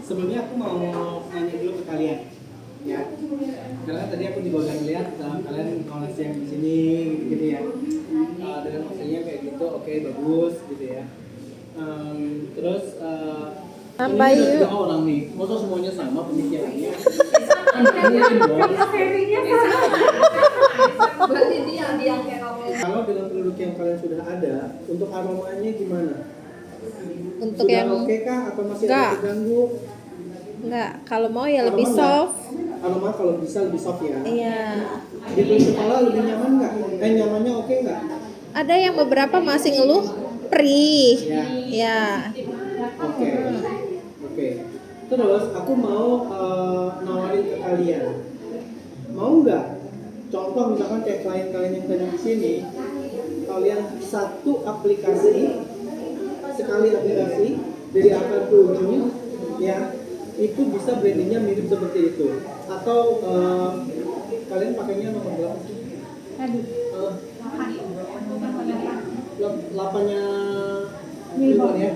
Sebelumnya aku mau nanya dulu ke kalian, ya. Karena tadi aku juga udah ngeliat kalian koleksi yang di sini gitu ya. Dengan hasilnya kayak gitu, oke, bagus gitu ya. Terus ini Apa kan udah yuk? 3 orang nih, masa semuanya sama pemikirannya? Kan nggak mungkin dong. Berarti dia yang kayak kamu. Kalau dengan produk yang kalian sudah ada, untuk aromanya gimana? Untuk Sudah yang oke kah atau masih Enggak. ada terganggu? enggak, kalau mau ya lebih Aroma enggak? soft. Aroma kalau bisa lebih soft ya. Iya. Di kulit kepala lebih nyaman nggak? Nyamannya oke nggak? Ada yang beberapa masih ngeluh perih. Ya. Ya. Oke. Oke. Terus aku mau nawarin ke kalian. Mau nggak? Contoh misalkan kayak klien-klien yang tadi di sini, kalian satu aplikasi, sekali aplikasi dari akar ke ujung, ya itu bisa brandingnya mirip seperti itu. Atau kalian pakainya nomor berapa sih? Uh, 8-nya Milbon ya?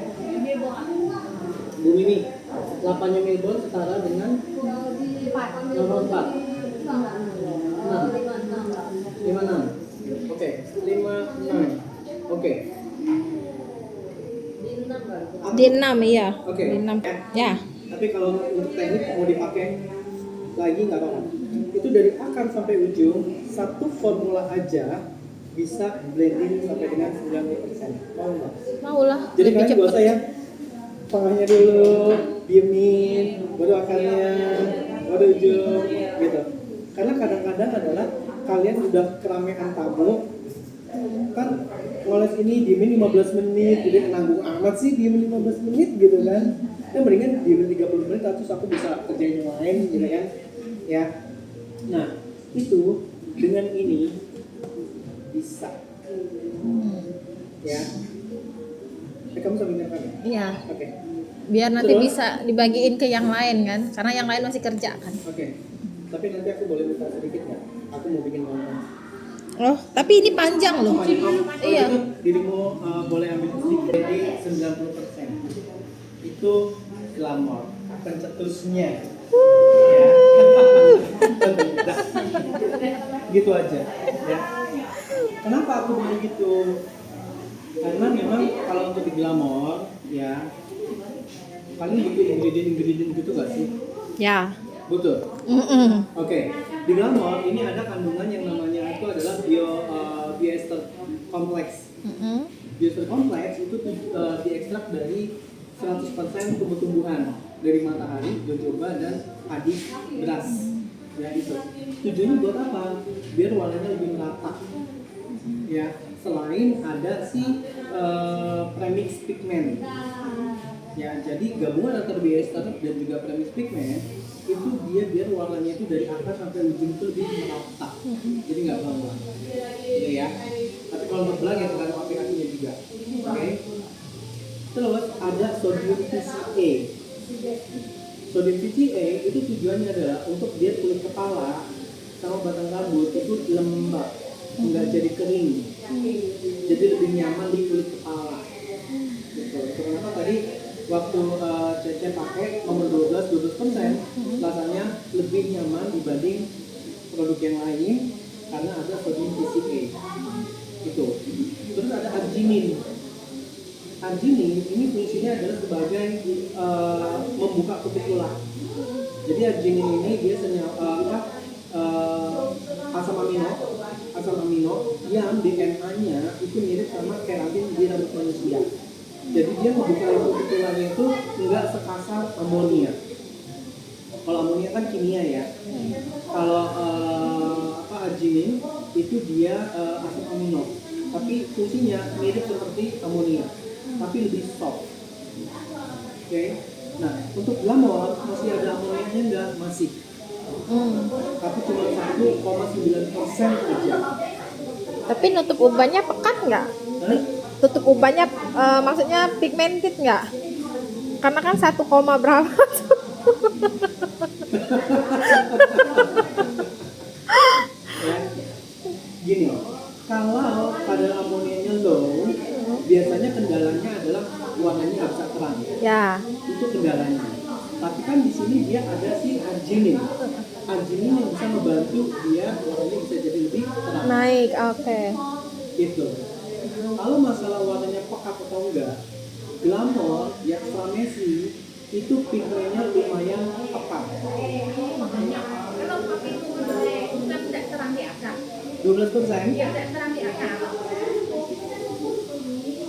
Bu Mimi, 8-nya Milbon setara dengan nomor 4. 56. Oke, 56. Oke. Di 6 iya. Oke. Di 6. Ya. Tapi kalau untuk teknik mau dipakai lagi nggak apa-apa. Itu dari akar sampai ujung satu formula aja bisa blending sampai dengan 90%. Mau nggak? Mau lah. Jadi Lebih kalian gak cepat. usah ya tengahnya dulu, diemin, baru akarnya, baru ujung, gitu. Karena kadang-kadang adalah kalian udah keramaian tamu, kan ngoles ini diemin 15 menit, jadi nanggung amat sih diemin 15 menit gitu kan. Ya mendingan diemin 30 menit, terus aku bisa kerjain yang lain gitu kan. Ya. Nah, itu dengan ini bisa. Ya. Kamu sambil ngerekam ya? Iya. Oke. Biar nanti Terus? bisa dibagiin ke yang lain kan, karena yang lain masih kerja kan. Oke. Tapi nanti aku boleh minta sedikit nggak? Aku mau bikin konten. Oh, tapi ini panjang loh. Iya. Gitu, dirimu boleh ambil sedikit. Jadi 90%. Itu glamor. Pencetusnya. Ya. Gitu aja. Ya. Kenapa aku bilang gitu? Karena memang kalau untuk di glamor, ya paling butuh ingredient gitu gak sih? Ya. Butuh. Oke, di glamor ini ada kandungan yang namanya itu adalah bioester kompleks. Bioester kompleks itu diekstrak dari 100% tumbuh-tumbuhan dari matahari, jojoba dan padi beras. Ya itu. Tujuannya buat apa? Biar warnanya lebih merata. Ya, selain ada si premix pigment. Ya, jadi gabungan antara bioester dan juga premix pigment itu dia biar warnanya itu dari akar sampai ujung itu lebih merata. Jadi nggak belang-belang. Gitu ya. Tapi kalau untuk belang ya tergantung aplikasinya juga. Oke. Terus ada sodium TCA. Sodium TCA itu tujuannya adalah untuk dia kulit kepala sama batang rambut itu lembab, nggak jadi kering. Jadi lebih nyaman di kulit kepala. Gitu. Itu kenapa tadi waktu Cece pakai nomor 12%, rasanya lebih nyaman dibanding produk yang lain karena ada sodium TCA. Itu. Terus ada arginin. Arginin ini fungsinya adalah sebagai membuka kutikulat. Jadi arginin ini dia asam amino yang DNA-nya itu mirip sama keratin di rambut manusia. Jadi dia membuka kutikulatnya itu enggak sekasar amonia. Kalau amonia kan kimia ya. Kalau arginin itu dia asam amino, tapi fungsinya mirip seperti amonia, tapi lebih soft. Oke. Nah, untuk glamor masih ada amonianya enggak? Masih. Tapi cuma 1,9% aja. Tapi nutup ubannya pekat nggak? Tutup ubannya maksudnya pigmented nggak? Karena kan 1, berapa tuh? Ya. Gini, kalau kadar amonianya low, biasanya kendalanya adalah warnanya nggak bisa terang. Ya. Itu kendalanya. Tapi kan di sini dia ada si arginin. Arginin yang bisa membantu dia warnanya bisa jadi lebih terang. Naik, oke. Gitu. Kalau masalah warnanya pekat atau enggak, Glamour yang Flamesi itu pigmennya lumayan pekat. Kalau pakai itu bukan tidak terang di atas. 12%. Dia tidak terang di atas.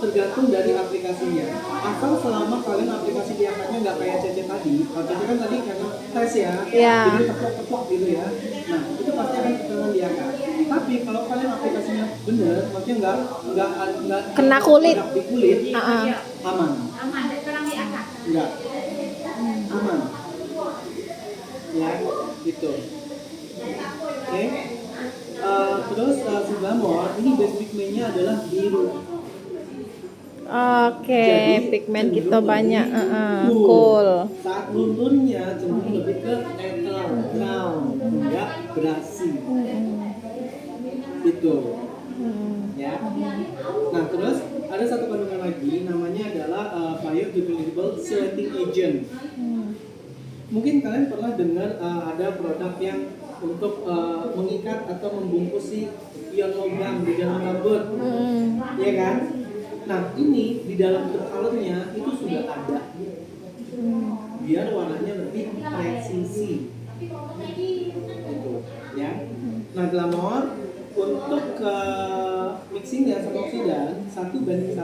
Tergantung dari aplikasinya. Asal selama kalian aplikasi di akarnya nggak kayak Cece tadi. Kalau Cece kan tadi karena tes ya, Iya. jadi teplok-teplok gitu ya. Nah itu pasti akan ketahuan di akar. Tapi kalau kalian aplikasinya bener, maksudnya nggak Kena kulit. di kulit, Heeh. aman. Aman, tidak terang di atas. Enggak. Aman. Ya, gitu. Oke. Terus si Glamour ini base pigmentnya adalah biru. Oke, Jadi, pigmen kita cenderung banyak. lebih Cool. Saat lunturnya cenderung lebih ke netral, brown, enggak berasi. Gitu. Ya. Nah, terus ada satu kandungan lagi namanya adalah biodegradable sealing agent. Mungkin kalian pernah dengar ada produk yang untuk mengikat atau membungkus si ion logam di dalam rambut, ya kan? Nah ini di dalam colornya itu sudah ada, biar warnanya lebih presisi, gitu, ya. Nah Glamour untuk ke mixingnya sama oksidan 1:1,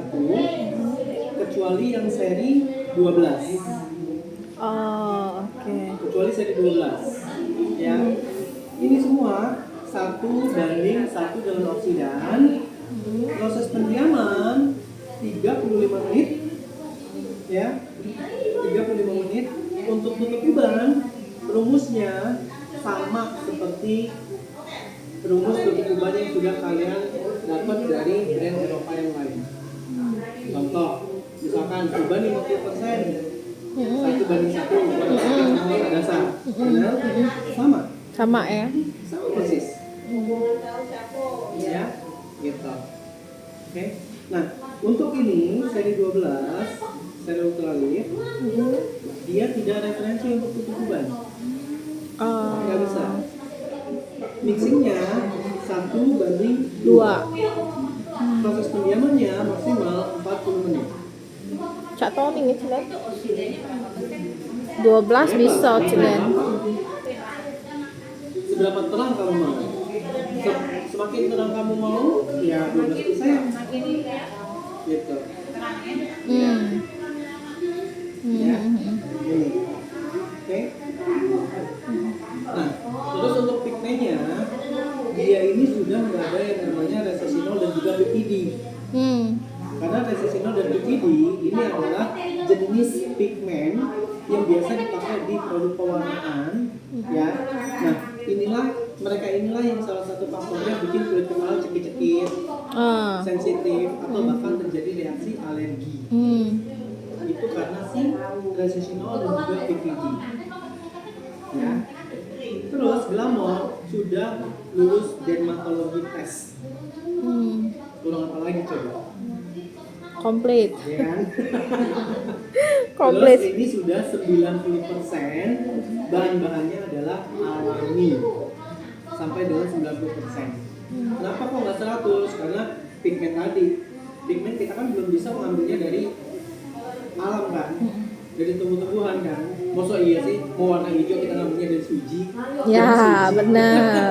kecuali yang seri 12. Oh, oke. Kecuali seri 12 ya, ini semua 1:1 dalam oksidan. Proses pendiaman 35 menit ya, 35 menit. Untuk tutup uban rumusnya sama seperti rumus tutup uban yang sudah kalian dapat dari brand Eropa yang lain. Contoh misalkan uban 50%, 1:1 sama dasar, benar? Sama ya. Sama persis. Ya, gitu. Oke. Nah, untuk ini seri 12, seri ultralight, dia tidak referensi untuk tutup uban. Nggak bisa. Mixingnya 1:2. Proses pendiamannya maksimal 40 menit. Cak Tony ini Cilen. 12 bisa Cilen. Seberapa terang kamu mau? Semakin terang kamu mau, ya 12%. Gitu. Ya. Ini. Oke. Nah, terus untuk pigmennya, dia ini sudah nggak ada yang namanya resesinol dan juga BPD. Karena resesinol dan BPD ini adalah jenis pigmen yang biasa dipakai di produk pewarnaan, ya. Nah, mereka inilah yang salah satu faktornya bikin kulit kepala cekit-cekit, sensitif, atau bahkan terjadi reaksi alergi. Itu karena si resesinol dan juga BPD. Ya. Terus Glamour sudah lulus dermatologi tes. Kurang apa lagi coba? Komplit. Ya kan? Komplit. Terus ini sudah 90%, bahan-bahannya adalah alami sampai dengan 90%. Kenapa kok nggak 100? Karena pigmen tadi, pigmen kita kan belum bisa mengambilnya dari alam kan, dari tumbuh-tumbuhan kan. Masa iya sih mau warna hijau kita ngambilnya dari suji? Ya, benar.